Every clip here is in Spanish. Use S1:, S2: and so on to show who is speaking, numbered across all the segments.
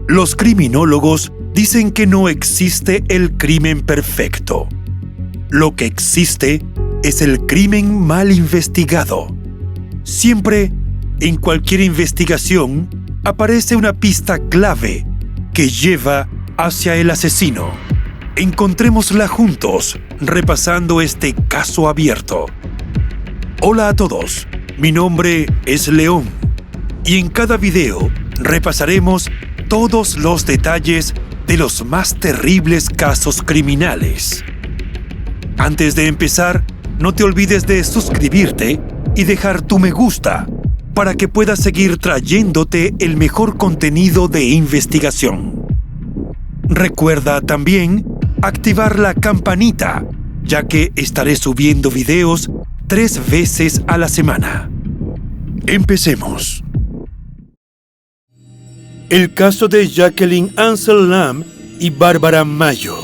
S1: Los criminólogos dicen que no existe el crimen perfecto. Lo que existe es el crimen mal investigado. Siempre, en cualquier investigación, aparece una pista clave que lleva hacia el asesino. Encontrémosla juntos, repasando este caso abierto. Hola a todos, mi nombre es León, y en cada video repasaremos todos los detalles de los más terribles casos criminales. Antes de empezar, no te olvides de suscribirte y dejar tu me gusta para que puedas seguir trayéndote el mejor contenido de investigación. Recuerda también activar la campanita, ya que estaré subiendo videos 3 veces a la semana. Empecemos. El caso de Jacqueline Ansel Lamb y Barbara Mayo.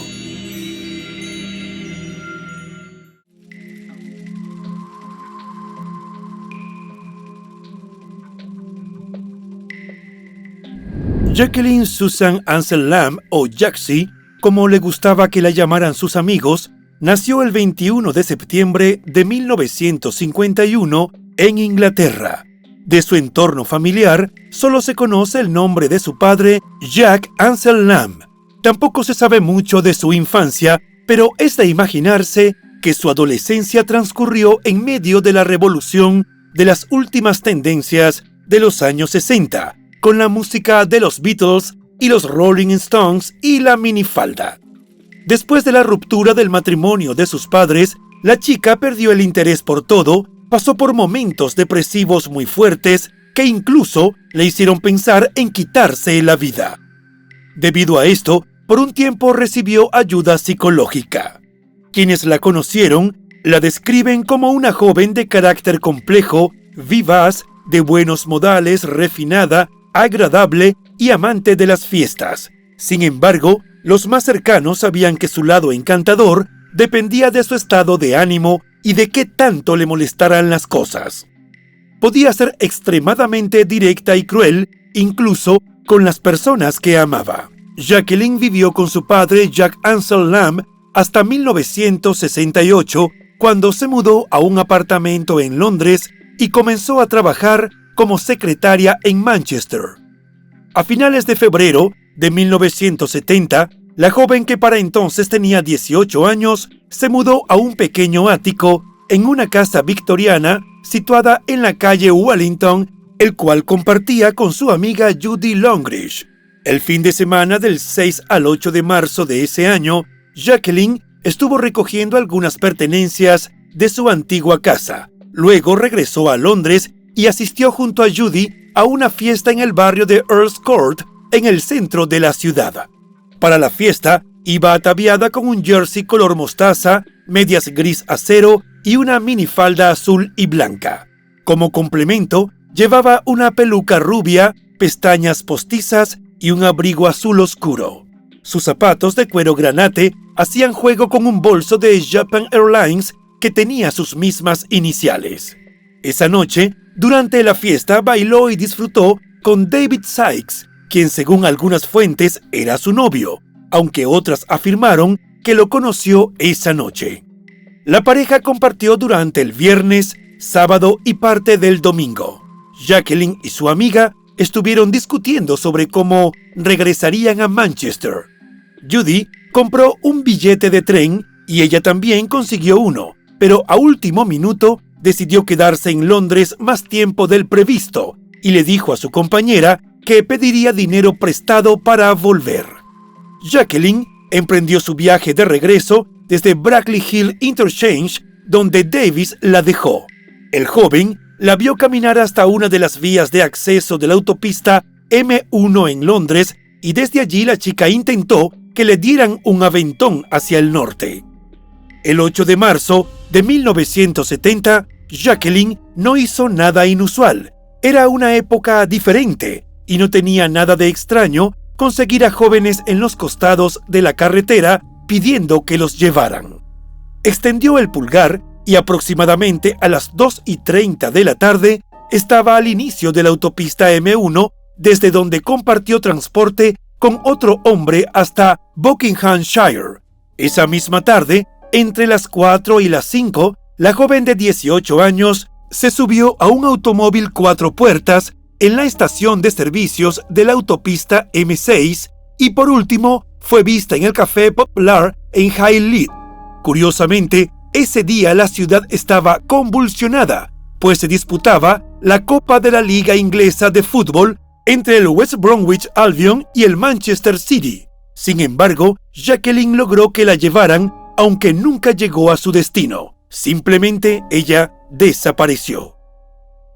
S1: Jacqueline Susan Ansel Lamb, o Jaxie, como le gustaba que la llamaran sus amigos, nació el 21 de septiembre de 1951 en Inglaterra. De su entorno familiar, solo se conoce el nombre de su padre, Jack Ansel Lamb. Tampoco se sabe mucho de su infancia, pero es de imaginarse que su adolescencia transcurrió en medio de la revolución de las últimas tendencias de los años 60, con la música de los Beatles y los Rolling Stones y la minifalda. Después de la ruptura del matrimonio de sus padres, la chica perdió el interés por todo, pasó por momentos depresivos muy fuertes que incluso le hicieron pensar en quitarse la vida. Debido a esto, por un tiempo recibió ayuda psicológica. Quienes la conocieron la describen como una joven de carácter complejo, vivaz, de buenos modales, refinada, agradable y amante de las fiestas. Sin embargo, los más cercanos sabían que su lado encantador dependía de su estado de ánimo y de qué tanto le molestaran las cosas. Podía ser extremadamente directa y cruel, incluso con las personas que amaba. Jacqueline vivió con su padre Jack Ansel Lamb hasta 1968, cuando se mudó a un apartamento en Londres y comenzó a trabajar como secretaria en Manchester. A finales de febrero de 1970, la joven, que para entonces tenía 18 años, se mudó a un pequeño ático en una casa victoriana situada en la calle Wellington, el cual compartía con su amiga Judy Longridge. El fin de semana del 6 al 8 de marzo de ese año, Jacqueline estuvo recogiendo algunas pertenencias de su antigua casa. Luego regresó a Londres y asistió junto a Judy a una fiesta en el barrio de Earl's Court, en el centro de la ciudad. Para la fiesta, iba ataviada con un jersey color mostaza, medias gris acero y una minifalda azul y blanca. Como complemento, llevaba una peluca rubia, pestañas postizas y un abrigo azul oscuro. Sus zapatos de cuero granate hacían juego con un bolso de Japan Airlines que tenía sus mismas iniciales. Esa noche, durante la fiesta, bailó y disfrutó con David Sykes, quien según algunas fuentes era su novio, aunque otras afirmaron que lo conoció esa noche. La pareja compartió durante el viernes, sábado y parte del domingo. Jacqueline y su amiga estuvieron discutiendo sobre cómo regresarían a Manchester. Judy compró un billete de tren y ella también consiguió uno, pero a último minuto decidió quedarse en Londres más tiempo del previsto y le dijo a su compañera que pediría dinero prestado para volver. Jacqueline emprendió su viaje de regreso desde Brackley Hill Interchange, donde Davis la dejó. El joven la vio caminar hasta una de las vías de acceso de la autopista M1 en Londres y desde allí la chica intentó que le dieran un aventón hacia el norte. El 8 de marzo de 1970, Jacqueline no hizo nada inusual. Era una época diferente y no tenía nada de extraño conseguir a jóvenes en los costados de la carretera pidiendo que los llevaran. Extendió el pulgar y aproximadamente a las 2:30 de la tarde estaba al inicio de la autopista M1, desde donde compartió transporte con otro hombre hasta Buckinghamshire. Esa misma tarde, entre las 4 y las 5, la joven de 18 años se subió a un automóvil 4 puertas en la estación de servicios de la autopista M6 y por último fue vista en el Café Popular en Highleigh. Curiosamente, ese día la ciudad estaba convulsionada, pues se disputaba la Copa de la Liga Inglesa de Fútbol entre el West Bromwich Albion y el Manchester City. Sin embargo, Jacqueline logró que la llevaran, aunque nunca llegó a su destino. Simplemente ella desapareció.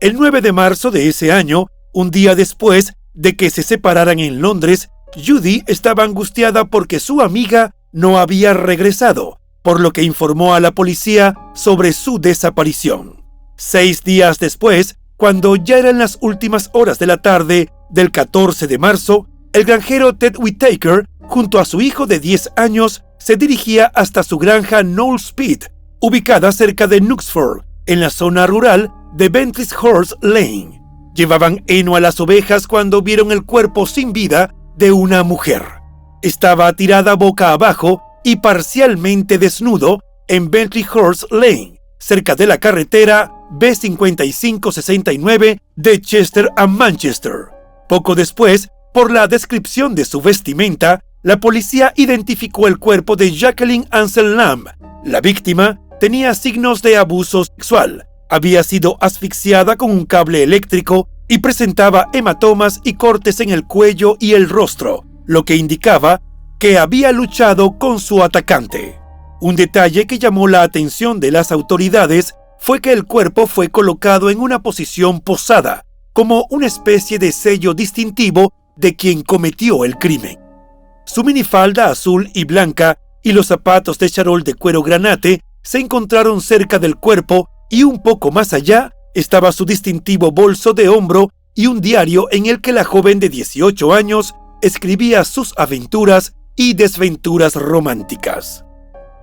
S1: El 9 de marzo de ese año, un día después de que se separaran en Londres, Judy estaba angustiada porque su amiga no había regresado, por lo que informó a la policía sobre su desaparición. 6 días después, cuando ya eran las últimas horas de la tarde del 14 de marzo, el granjero Ted Whittaker, junto a su hijo de 10 años, se dirigía hasta su granja Knowlespeed, ubicada cerca de Knutsford, en la zona rural de Bentleyshurst Lane. Llevaban heno a las ovejas cuando vieron el cuerpo sin vida de una mujer. Estaba tirada boca abajo y parcialmente desnudo en Bentleyshurst Lane, cerca de la carretera B5569 de Chester a Manchester. Poco después, por la descripción de su vestimenta, la policía identificó el cuerpo de Jacqueline Ansel Lamb. La víctima tenía signos de abuso sexual, había sido asfixiada con un cable eléctrico y presentaba hematomas y cortes en el cuello y el rostro, lo que indicaba que había luchado con su atacante. Un detalle que llamó la atención de las autoridades fue que el cuerpo fue colocado en una posición posada, como una especie de sello distintivo de quien cometió el crimen. Su minifalda azul y blanca y los zapatos de charol de cuero granate se encontraron cerca del cuerpo y un poco más allá estaba su distintivo bolso de hombro y un diario en el que la joven de 18 años escribía sus aventuras y desventuras románticas.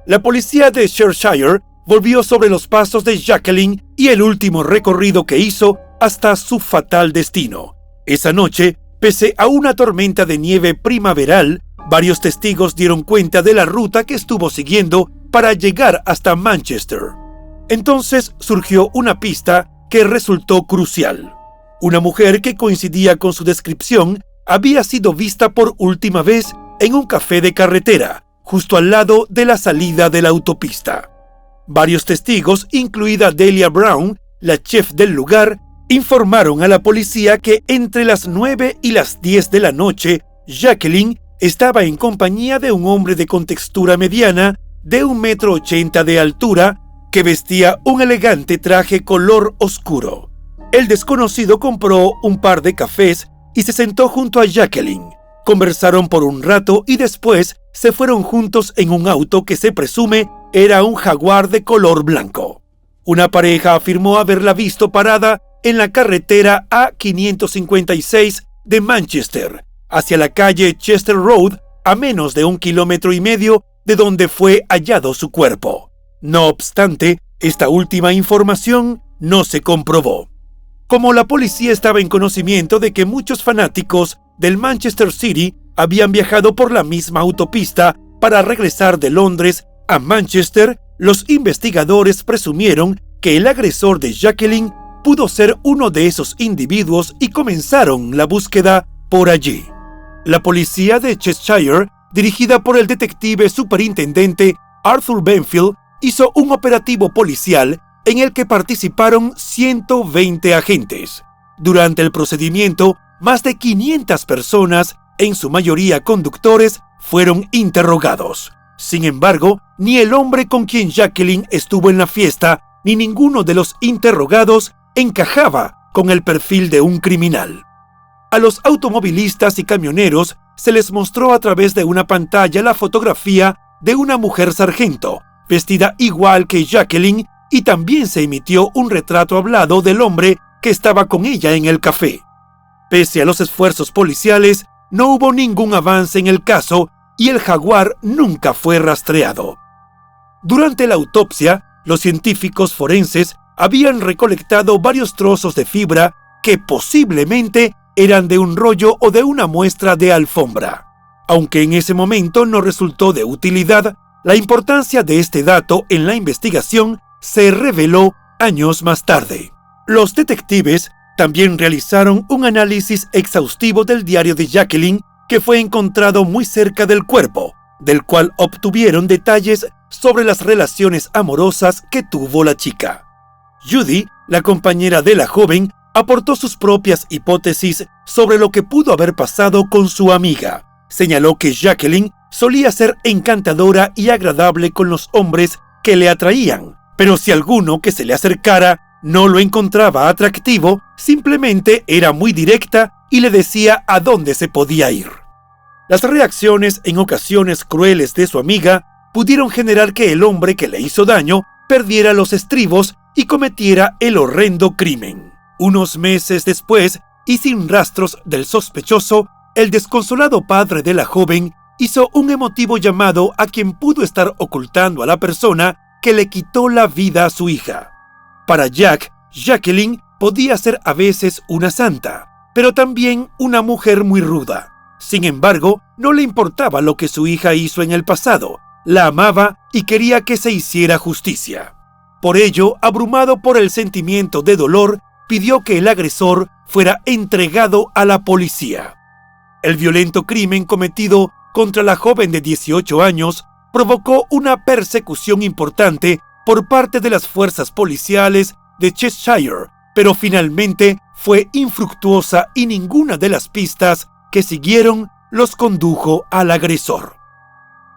S1: La policía de Cheshire volvió sobre los pasos de Jacqueline y el último recorrido que hizo hasta su fatal destino. Esa noche, pese a una tormenta de nieve primaveral, varios testigos dieron cuenta de la ruta que estuvo siguiendo para llegar hasta Manchester. Entonces surgió una pista que resultó crucial. Una mujer que coincidía con su descripción había sido vista por última vez en un café de carretera, justo al lado de la salida de la autopista. Varios testigos, incluida Delia Brown, la chef del lugar, informaron a la policía que entre las 9 y las 10 de la noche, Jacqueline estaba en compañía de un hombre de contextura mediana, de 1,80 m de altura, que vestía un elegante traje color oscuro. El desconocido compró un par de cafés y se sentó junto a Jacqueline. Conversaron por un rato y después se fueron juntos en un auto que se presume era un Jaguar de color blanco. Una pareja afirmó haberla visto parada en la carretera A556 de Manchester, hacia la calle Chester Road, a menos de 1,5 kilómetros de donde fue hallado su cuerpo. No obstante, esta última información no se comprobó. Como la policía estaba en conocimiento de que muchos fanáticos del Manchester City habían viajado por la misma autopista para regresar de Londres a Manchester, los investigadores presumieron que el agresor de Jacqueline pudo ser uno de esos individuos y comenzaron la búsqueda por allí. La policía de Cheshire, dirigida por el detective superintendente Arthur Benfield, hizo un operativo policial en el que participaron 120 agentes. Durante el procedimiento, más de 500 personas, en su mayoría conductores, fueron interrogados. Sin embargo, ni el hombre con quien Jacqueline estuvo en la fiesta, ni ninguno de los interrogados encajaba con el perfil de un criminal. A los automovilistas y camioneros se les mostró a través de una pantalla la fotografía de una mujer sargento, vestida igual que Jacqueline, y también se emitió un retrato hablado del hombre que estaba con ella en el café. Pese a los esfuerzos policiales, no hubo ningún avance en el caso y el Jaguar nunca fue rastreado. Durante la autopsia, los científicos forenses habían recolectado varios trozos de fibra que posiblemente eran de un rollo o de una muestra de alfombra. Aunque en ese momento no resultó de utilidad, la importancia de este dato en la investigación se reveló años más tarde. Los detectives también realizaron un análisis exhaustivo del diario de Jacqueline, que fue encontrado muy cerca del cuerpo, del cual obtuvieron detalles sobre las relaciones amorosas que tuvo la chica. Judy, la compañera de la joven, aportó sus propias hipótesis sobre lo que pudo haber pasado con su amiga. Señaló que Jacqueline solía ser encantadora y agradable con los hombres que le atraían, pero si alguno que se le acercara no lo encontraba atractivo, simplemente era muy directa y le decía a dónde se podía ir. Las reacciones en ocasiones crueles de su amiga pudieron generar que el hombre que le hizo daño perdiera los estribos y cometiera el horrendo crimen. Unos meses después, y sin rastros del sospechoso, el desconsolado padre de la joven hizo un emotivo llamado a quien pudo estar ocultando a la persona que le quitó la vida a su hija. Para Jack, Jacqueline podía ser a veces una santa, pero también una mujer muy ruda. Sin embargo, no le importaba lo que su hija hizo en el pasado, la amaba y quería que se hiciera justicia. Por ello, abrumado por el sentimiento de dolor, pidió que el agresor fuera entregado a la policía. El violento crimen cometido contra la joven de 18 años provocó una persecución importante por parte de las fuerzas policiales de Cheshire, pero finalmente fue infructuosa y ninguna de las pistas que siguieron los condujo al agresor.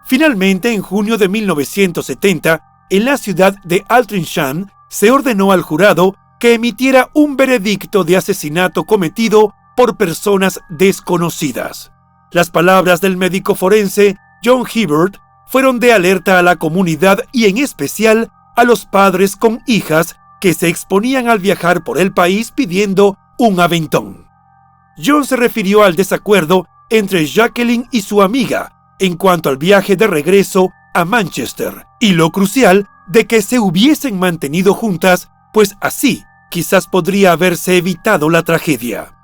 S1: Finalmente, en junio de 1970, en la ciudad de Altrincham, se ordenó al jurado que emitiera un veredicto de asesinato cometido por personas desconocidas. Las palabras del médico forense John Hibbert fueron de alerta a la comunidad y en especial a los padres con hijas que se exponían al viajar por el país pidiendo un aventón. John se refirió al desacuerdo entre Jacqueline y su amiga en cuanto al viaje de regreso a Manchester y lo crucial de que se hubiesen mantenido juntas, pues así quizás podría haberse evitado la tragedia.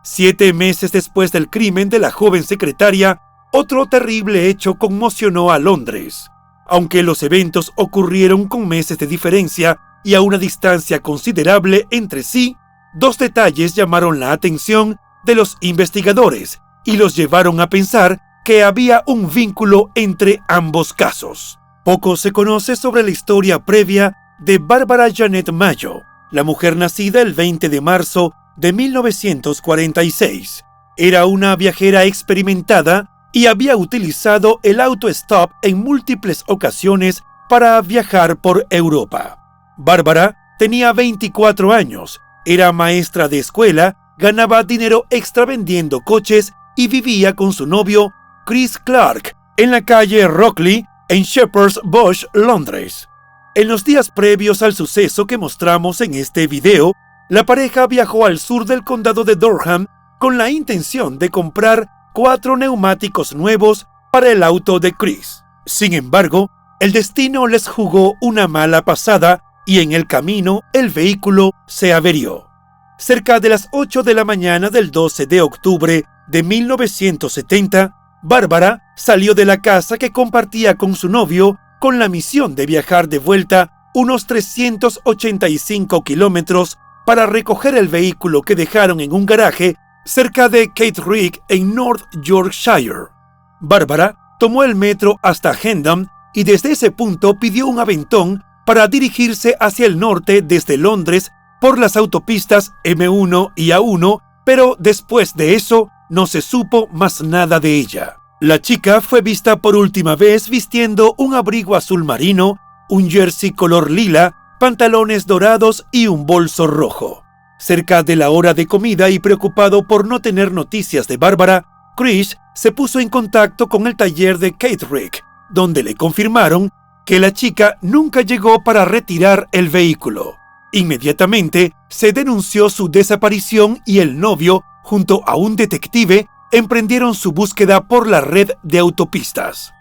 S1: 7 meses después del crimen de la joven secretaria, otro terrible hecho conmocionó a Londres. Aunque los eventos ocurrieron con meses de diferencia y a una distancia considerable entre sí, 2 detalles llamaron la atención de los investigadores y los llevaron a pensar que había un vínculo entre ambos casos. Poco se conoce sobre la historia previa de Barbara Janet Mayo, la mujer nacida el 20 de marzo de 1946. Era una viajera experimentada y había utilizado el autostop en múltiples ocasiones para viajar por Europa. Bárbara tenía 24 años, era maestra de escuela, ganaba dinero extra vendiendo coches y vivía con su novio Chris Clark en la calle Rockley en Shepherd's Bush, Londres. En los días previos al suceso que mostramos en este video, la pareja viajó al sur del condado de Durham con la intención de comprar 4 neumáticos nuevos para el auto de Chris. Sin embargo, el destino les jugó una mala pasada y en el camino el vehículo se averió. Cerca de las 8 de la mañana del 12 de octubre de 1970, Bárbara salió de la casa que compartía con su novio con la misión de viajar de vuelta unos 385 kilómetros para recoger el vehículo que dejaron en un garaje cerca de Catterick en North Yorkshire. Bárbara tomó el metro hasta Hendon y desde ese punto pidió un aventón para dirigirse hacia el norte desde Londres por las autopistas M1 y A1, pero después de eso no se supo más nada de ella. La chica fue vista por última vez vistiendo un abrigo azul marino, un jersey color lila, pantalones dorados y un bolso rojo. Cerca de la hora de comida y preocupado por no tener noticias de Bárbara, Chris se puso en contacto con el taller de Catterick, donde le confirmaron que la chica nunca llegó para retirar el vehículo. Inmediatamente se denunció su desaparición y el novio, junto a un detective, emprendieron su búsqueda por la red de autopistas.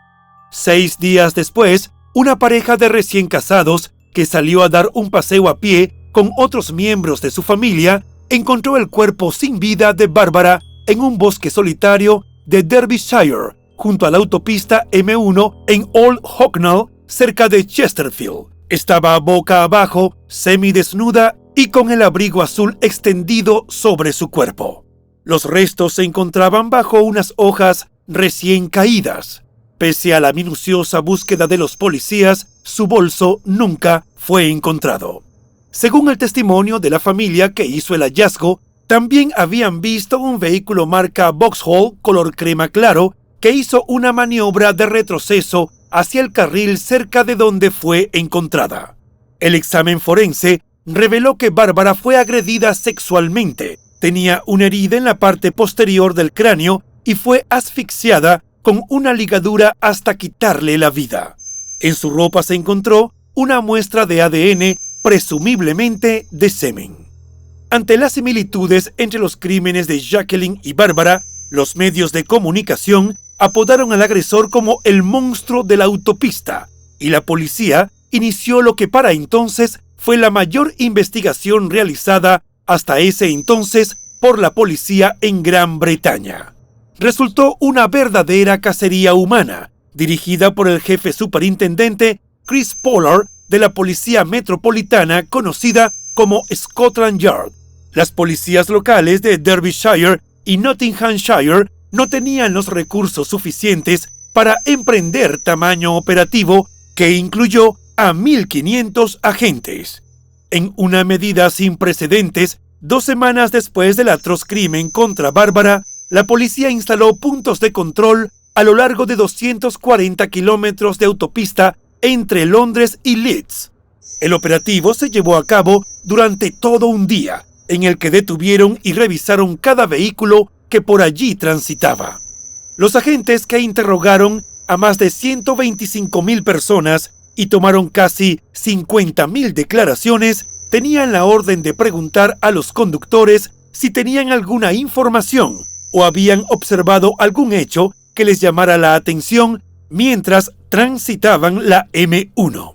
S1: 6 días después, una pareja de recién casados que salió a dar un paseo a pie con otros miembros de su familia encontró el cuerpo sin vida de Bárbara en un bosque solitario de Derbyshire, junto a la autopista M1 en Old Hucknall, cerca de Chesterfield. Estaba boca abajo, semidesnuda y con el abrigo azul extendido sobre su cuerpo. Los restos se encontraban bajo unas hojas recién caídas. Pese a la minuciosa búsqueda de los policías, su bolso nunca fue encontrado. Según el testimonio de la familia que hizo el hallazgo, también habían visto un vehículo marca Vauxhall color crema claro que hizo una maniobra de retroceso hacia el carril cerca de donde fue encontrada. El examen forense reveló que Bárbara fue agredida sexualmente, tenía una herida en la parte posterior del cráneo y fue asfixiada con una ligadura hasta quitarle la vida. En su ropa se encontró una muestra de ADN, presumiblemente de semen. Ante las similitudes entre los crímenes de Jacqueline y Bárbara, los medios de comunicación apodaron al agresor como el monstruo de la autopista, y la policía inició lo que para entonces fue la mayor investigación realizada hasta ese entonces por la policía en Gran Bretaña. Resultó una verdadera cacería humana, dirigida por el jefe superintendente Chris Pollard de la Policía Metropolitana conocida como Scotland Yard. Las policías locales de Derbyshire y Nottinghamshire no tenían los recursos suficientes para emprender tamaño operativo que incluyó a 1.500 agentes. En una medida sin precedentes, 2 semanas después del atroz crimen contra Bárbara, la policía instaló puntos de control a lo largo de 240 kilómetros de autopista entre Londres y Leeds. El operativo se llevó a cabo durante todo un día, en el que detuvieron y revisaron cada vehículo que por allí transitaba. Los agentes, que interrogaron a más de 125.000 personas y tomaron casi 50.000 declaraciones, tenían la orden de preguntar a los conductores si tenían alguna información o habían observado algún hecho que les llamara la atención mientras transitaban la M1.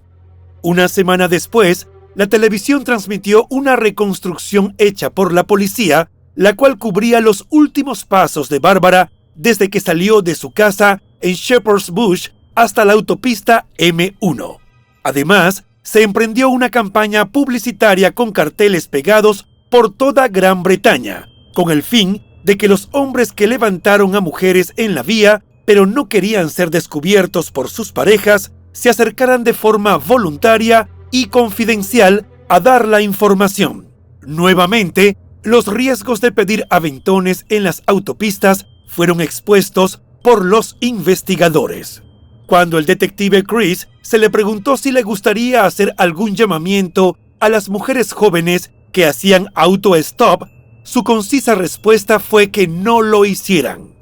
S1: Una semana después, la televisión transmitió una reconstrucción hecha por la policía, la cual cubría los últimos pasos de Bárbara desde que salió de su casa en Shepherd's Bush hasta la autopista M1. Además, se emprendió una campaña publicitaria con carteles pegados por toda Gran Bretaña, con el fin de que los hombres que levantaron a mujeres en la vía, pero no querían ser descubiertos por sus parejas, se acercaran de forma voluntaria y confidencial a dar la información. Nuevamente, los riesgos de pedir aventones en las autopistas fueron expuestos por los investigadores. Cuando el detective Chris se le preguntó si le gustaría hacer algún llamamiento a las mujeres jóvenes que hacían auto-stop, su concisa respuesta fue que no lo hicieran.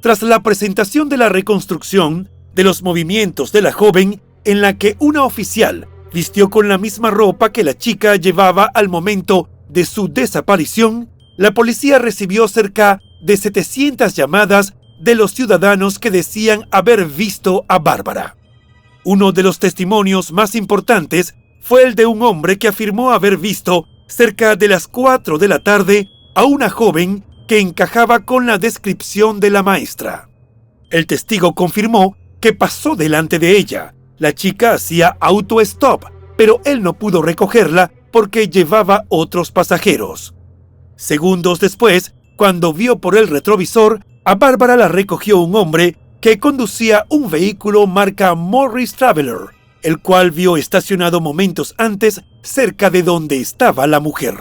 S1: Tras la presentación de la reconstrucción de los movimientos de la joven, en la que una oficial vistió con la misma ropa que la chica llevaba al momento de su desaparición, la policía recibió cerca de 700 llamadas de los ciudadanos que decían haber visto a Bárbara. Uno de los testimonios más importantes fue el de un hombre que afirmó haber visto cerca de las 4 de la tarde a una joven que encajaba con la descripción de la maestra. El testigo confirmó que pasó delante de ella. La chica hacía auto-stop, pero él no pudo recogerla porque llevaba otros pasajeros. Segundos después, cuando vio por el retrovisor, a Bárbara la recogió un hombre que conducía un vehículo marca Morris Traveller, el cual vio estacionado momentos antes cerca de donde estaba la mujer.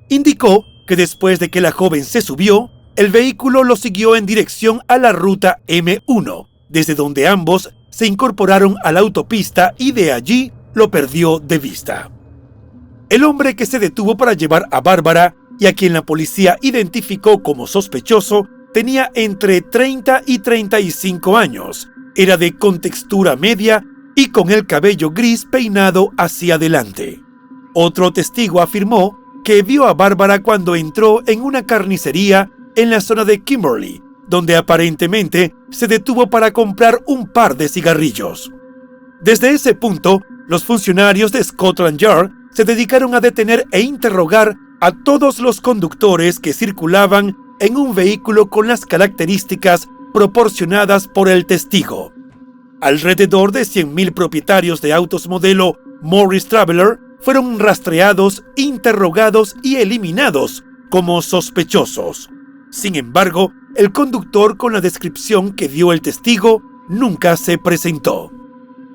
S1: Indicó que después de que la joven se subió, el vehículo lo siguió en dirección a la ruta M1, desde donde ambos se incorporaron a la autopista y de allí lo perdió de vista. El hombre que se detuvo para llevar a Bárbara y a quien la policía identificó como sospechoso tenía entre 30 y 35 años, era de contextura media y con el cabello gris peinado hacia adelante. Otro testigo afirmó que vio a Bárbara cuando entró en una carnicería en la zona de Kimberley, donde aparentemente se detuvo para comprar un par de cigarrillos. Desde ese punto, los funcionarios de Scotland Yard se dedicaron a detener e interrogar a todos los conductores que circulaban en un vehículo con las características proporcionadas por el testigo. Alrededor de 100.000 propietarios de autos modelo Morris Traveller fueron rastreados, interrogados y eliminados como sospechosos. Sin embargo, el conductor con la descripción que dio el testigo nunca se presentó.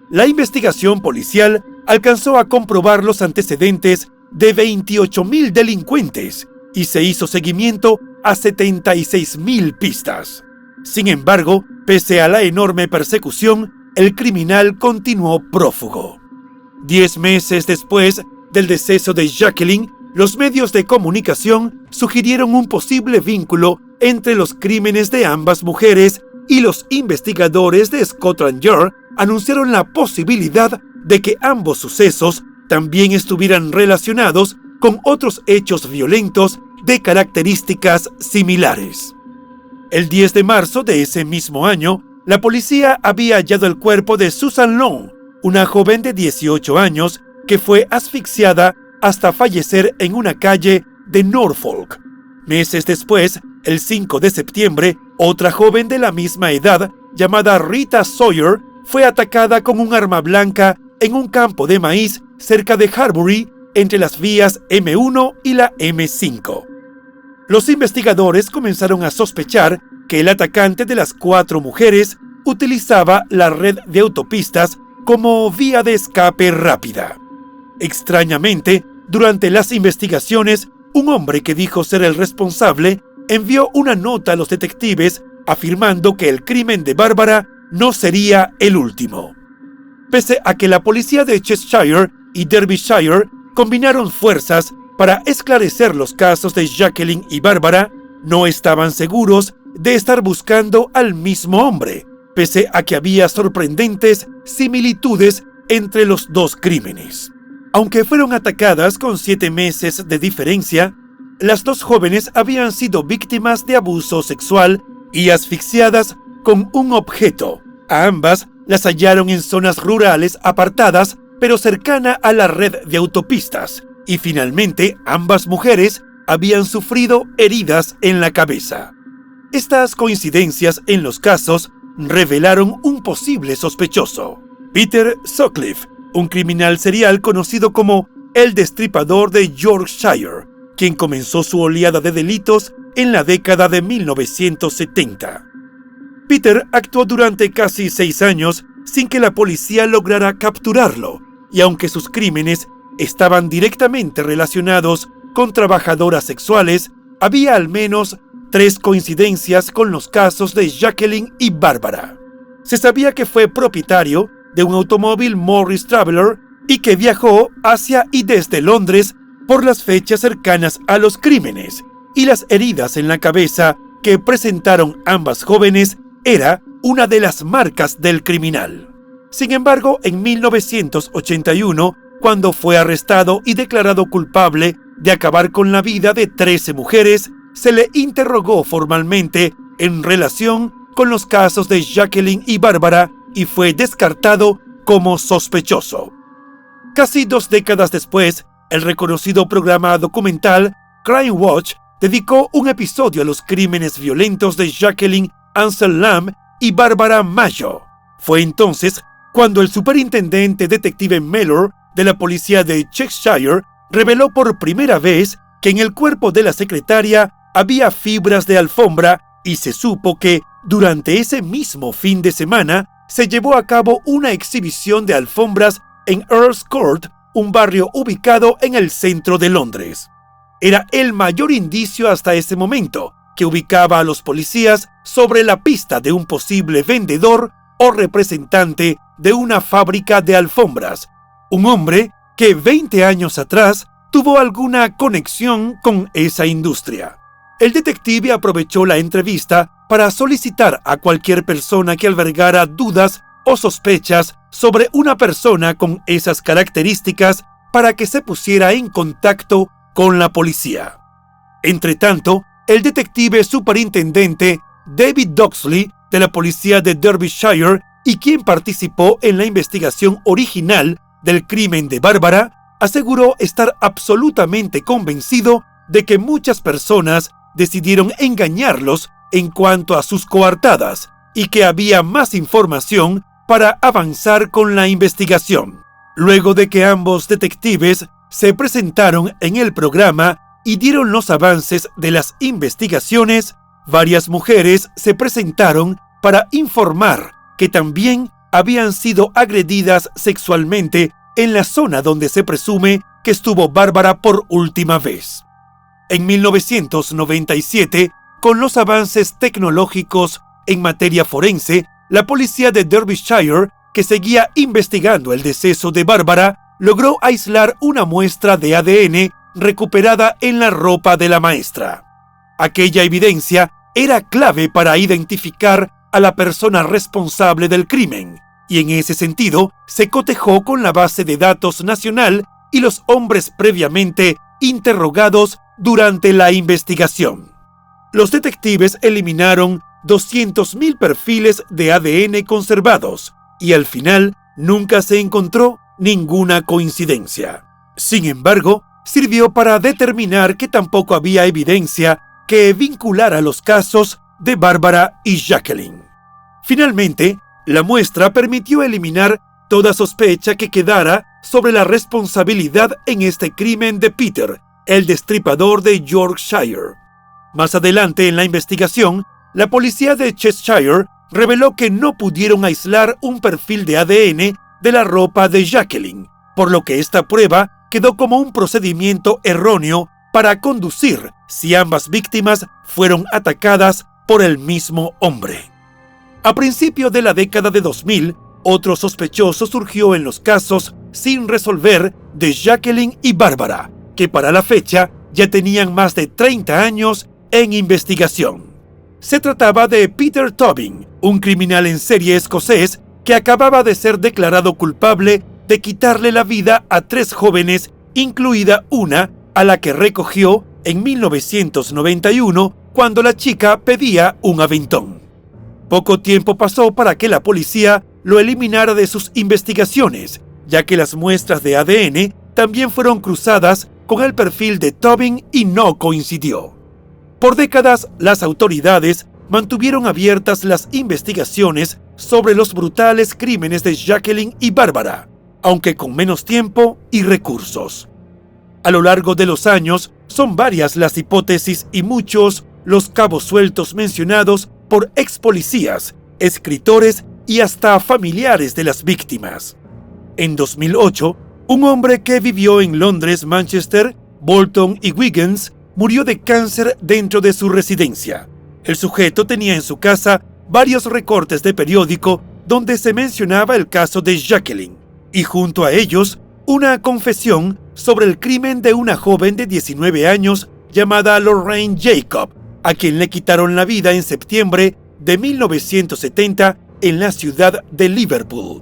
S1: La investigación policial alcanzó a comprobar los antecedentes de 28.000 delincuentes y se hizo seguimiento a 76.000 pistas. Sin embargo, pese a la enorme persecución, el criminal continuó prófugo. 10 meses después del deceso de Jacqueline, los medios de comunicación sugirieron un posible vínculo entre los crímenes de ambas mujeres y los investigadores de Scotland Yard anunciaron la posibilidad de que ambos sucesos también estuvieran relacionados con otros hechos violentos de características similares. El 10 de marzo de ese mismo año, la policía había hallado el cuerpo de Susan Long, una joven de 18 años que fue asfixiada hasta fallecer en una calle de Norfolk. Meses después, el 5 de septiembre, otra joven de la misma edad, llamada Rita Sawyer, fue atacada con un arma blanca en un campo de maíz cerca de Harbury, entre las vías M1 y la M5. Los investigadores comenzaron a sospechar que el atacante de las 4 mujeres utilizaba la red de autopistas como vía de escape rápida. Extrañamente, durante las investigaciones, un hombre que dijo ser el responsable envió una nota a los detectives afirmando que el crimen de Bárbara no sería el último. Pese a que la policía de Cheshire y Derbyshire combinaron fuerzas para esclarecer los casos de Jacqueline y Bárbara, no estaban seguros de estar buscando al mismo hombre, pese a que había sorprendentes similitudes entre los dos crímenes. Aunque fueron atacadas con 7 meses de diferencia, las dos jóvenes habían sido víctimas de abuso sexual y asfixiadas con un objeto. A ambas las hallaron en zonas rurales apartadas, pero cercana a la red de autopistas, y finalmente ambas mujeres habían sufrido heridas en la cabeza. Estas coincidencias en los casos revelaron un posible sospechoso: Peter Sutcliffe, un criminal serial conocido como el Destripador de Yorkshire, quien comenzó su oleada de delitos en la década de 1970. Peter actuó durante casi 6 años sin que la policía lograra capturarlo, y aunque sus crímenes estaban directamente relacionados con trabajadoras sexuales, había al menos 3 coincidencias con los casos de Jacqueline y Bárbara. Se sabía que fue propietario de un automóvil Morris Traveller y que viajó hacia y desde Londres por las fechas cercanas a los crímenes, y las heridas en la cabeza que presentaron ambas jóvenes era una de las marcas del criminal. Sin embargo, en 1981, cuando fue arrestado y declarado culpable de acabar con la vida de 13 mujeres, se le interrogó formalmente en relación con los casos de Jacqueline y Bárbara y fue descartado como sospechoso. Casi 2 décadas después, el reconocido programa documental Crime Watch dedicó un episodio a los crímenes violentos de Jacqueline Ansel Lamb y Bárbara Mayo. Fue entonces cuando el superintendente detective Mellor de la policía de Cheshire reveló por primera vez que en el cuerpo de la secretaria había fibras de alfombra, y se supo que durante ese mismo fin de semana se llevó a cabo una exhibición de alfombras en Earl's Court, un barrio ubicado en el centro de Londres. Era el mayor indicio hasta ese momento que ubicaba a los policías sobre la pista de un posible vendedor o representante de una fábrica de alfombras, un hombre que 20 años atrás tuvo alguna conexión con esa industria. El detective aprovechó la entrevista para solicitar a cualquier persona que albergara dudas o sospechas sobre una persona con esas características para que se pusiera en contacto con la policía. Entretanto, el detective superintendente David Doxley de la policía de Derbyshire, y quien participó en la investigación original del crimen de Bárbara, aseguró estar absolutamente convencido de que muchas personas decidieron engañarlos en cuanto a sus coartadas, y que había más información para avanzar con la investigación. Luego de que ambos detectives se presentaron en el programa y dieron los avances de las investigaciones, varias mujeres se presentaron para informar que también habían sido agredidas sexualmente en la zona donde se presume que estuvo Bárbara por última vez. En 1997, con los avances tecnológicos en materia forense, la policía de Derbyshire, que seguía investigando el deceso de Bárbara, logró aislar una muestra de ADN recuperada en la ropa de la maestra. Aquella evidencia era clave para identificar a la persona responsable del crimen, y en ese sentido se cotejó con la base de datos nacional y los hombres previamente interrogados durante la investigación. Los detectives eliminaron 200.000 perfiles de ADN conservados y al final nunca se encontró ninguna coincidencia. Sin embargo, sirvió para determinar que tampoco había evidencia que vinculara los casos de Bárbara y Jacqueline. Finalmente, la muestra permitió eliminar toda sospecha que quedara sobre la responsabilidad en este crimen de Peter, el destripador de Yorkshire. Más adelante en la investigación, la policía de Cheshire reveló que no pudieron aislar un perfil de ADN de la ropa de Jacqueline, por lo que esta prueba quedó como un procedimiento erróneo para conducir si ambas víctimas fueron atacadas por el mismo hombre. A principios de la década de 2000, otro sospechoso surgió en los casos sin resolver de Jacqueline y Bárbara, que para la fecha ya tenían más de 30 años en investigación. Se trataba de Peter Tobin, un criminal en serie escocés que acababa de ser declarado culpable de quitarle la vida a 3 jóvenes, incluida una a la que recogió en 1991 cuando la chica pedía un aventón. Poco tiempo pasó para que la policía lo eliminara de sus investigaciones, ya que las muestras de ADN también fueron cruzadas con el perfil de Tobin y no coincidió. Por décadas, las autoridades mantuvieron abiertas las investigaciones sobre los brutales crímenes de Jacqueline y Bárbara, aunque con menos tiempo y recursos. A lo largo de los años, son varias las hipótesis y muchos los cabos sueltos mencionados por ex policías, escritores y hasta familiares de las víctimas. En 2008, un hombre que vivió en Londres, Manchester, Bolton y Wigan murió de cáncer dentro de su residencia. El sujeto tenía en su casa varios recortes de periódico donde se mencionaba el caso de Jacqueline, y junto a ellos, una confesión sobre el crimen de una joven de 19 años llamada Lorraine Jacob, a quien le quitaron la vida en septiembre de 1970 en la ciudad de Liverpool.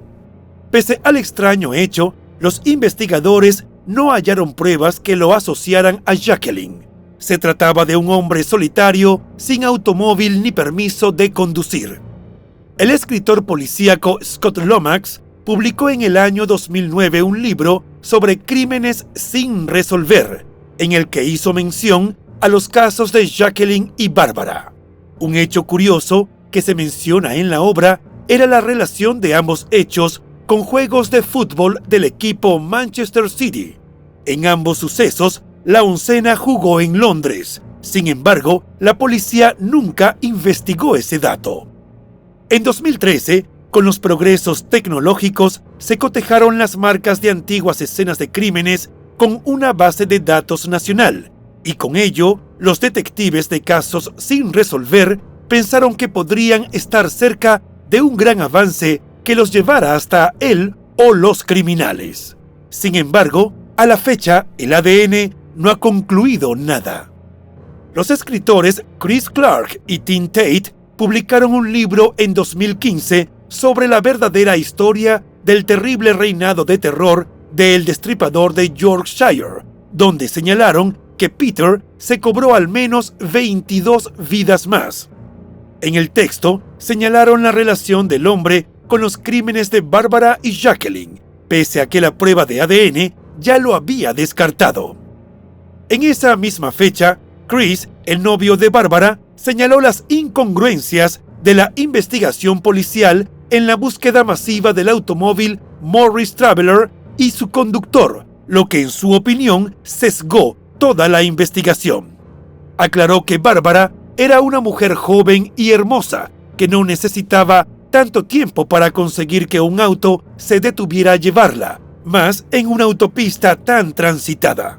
S1: Pese al extraño hecho, los investigadores no hallaron pruebas que lo asociaran a Jacqueline. Se trataba de un hombre solitario, sin automóvil ni permiso de conducir. El escritor policíaco Scott Lomax publicó en el año 2009 un libro sobre crímenes sin resolver, en el que hizo mención a los casos de Jacqueline y Bárbara. Un hecho curioso que se menciona en la obra era la relación de ambos hechos con juegos de fútbol del equipo Manchester City. En ambos sucesos, la oncena jugó en Londres. Sin embargo, la policía nunca investigó ese dato. En 2013, con los progresos tecnológicos, se cotejaron las marcas de antiguas escenas de crímenes con una base de datos nacional, y con ello, los detectives de casos sin resolver pensaron que podrían estar cerca de un gran avance que los llevara hasta él o los criminales. Sin embargo, a la fecha, el ADN no ha concluido nada. Los escritores Chris Clark y Tim Tate publicaron un libro en 2015 sobre la verdadera historia del terrible reinado de terror del destripador de Yorkshire, donde señalaron que Peter se cobró al menos 22 vidas más. En el texto señalaron la relación del hombre con los crímenes de Bárbara y Jacqueline, pese a que la prueba de ADN ya lo había descartado. En esa misma fecha, Chris, el novio de Bárbara, señaló las incongruencias de la investigación policial en la búsqueda masiva del automóvil Morris Traveller y su conductor, lo que en su opinión sesgó toda la investigación. Aclaró que Bárbara era una mujer joven y hermosa que no necesitaba tanto tiempo para conseguir que un auto se detuviera a llevarla, más en una autopista tan transitada.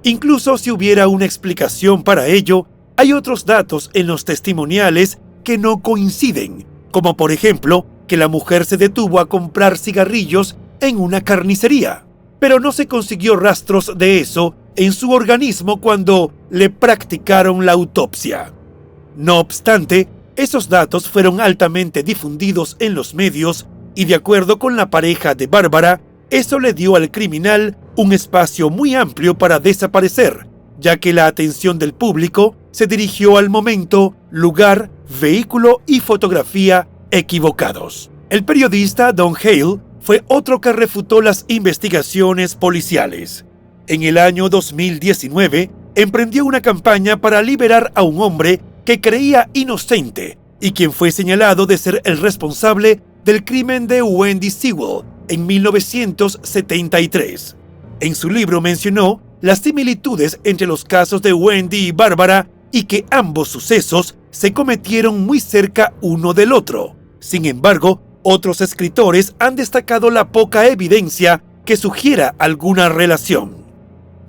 S1: Incluso si hubiera una explicación para ello, hay otros datos en los testimoniales que no coinciden, como por ejemplo que la mujer se detuvo a comprar cigarrillos en una carnicería, pero no se consiguió rastros de eso en su organismo cuando le practicaron la autopsia. No obstante, esos datos fueron altamente difundidos en los medios y, de acuerdo con la pareja de Bárbara, eso le dio al criminal un espacio muy amplio para desaparecer, ya que la atención del público se dirigió al momento, lugar, vehículo y fotografía equivocados. El periodista Don Hale fue otro que refutó las investigaciones policiales. En el año 2019, emprendió una campaña para liberar a un hombre que creía inocente y quien fue señalado de ser el responsable del crimen de Wendy Sewell en 1973. En su libro mencionó las similitudes entre los casos de Wendy y Bárbara y que ambos sucesos se cometieron muy cerca uno del otro. Sin embargo, otros escritores han destacado la poca evidencia que sugiera alguna relación.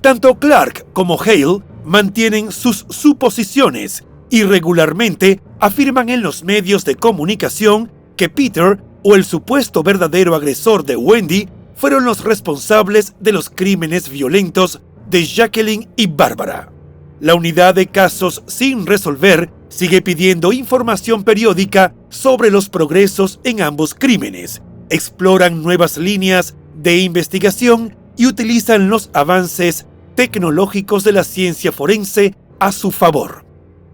S1: Tanto Clark como Hale mantienen sus suposiciones y regularmente afirman en los medios de comunicación que Peter o el supuesto verdadero agresor de Wendy fueron los responsables de los crímenes violentos de Jacqueline y Bárbara. La unidad de casos sin resolver sigue pidiendo información periódica sobre los progresos en ambos crímenes, exploran nuevas líneas de investigación y utilizan los avances tecnológicos de la ciencia forense a su favor.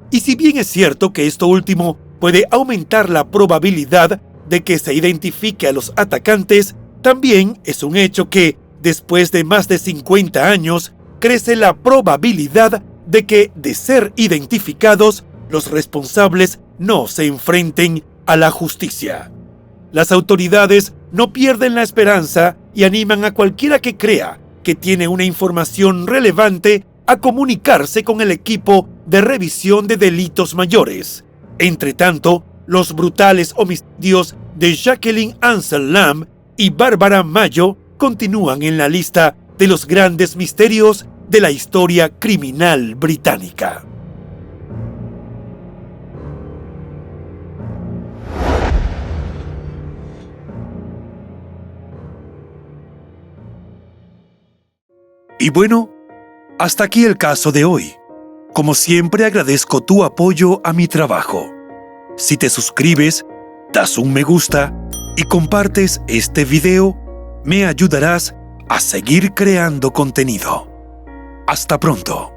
S1: Y si bien es cierto que esto último puede aumentar la probabilidad de que se identifique a los atacantes, también es un hecho que, después de más de 50 años, crece la probabilidad de que, de ser identificados, los responsables no se enfrenten a la justicia. Las autoridades no pierden la esperanza y animan a cualquiera que crea que tiene una información relevante a comunicarse con el equipo de revisión de delitos mayores. Entre tanto, los brutales homicidios de Jacqueline Ansel Lamb y Bárbara Mayo continúan en la lista de los grandes misterios de la historia criminal británica. Y bueno, hasta aquí el caso de hoy. Como siempre, agradezco tu apoyo a mi trabajo. Si te suscribes, das un me gusta y compartes este video, me ayudarás a seguir creando contenido. Hasta pronto.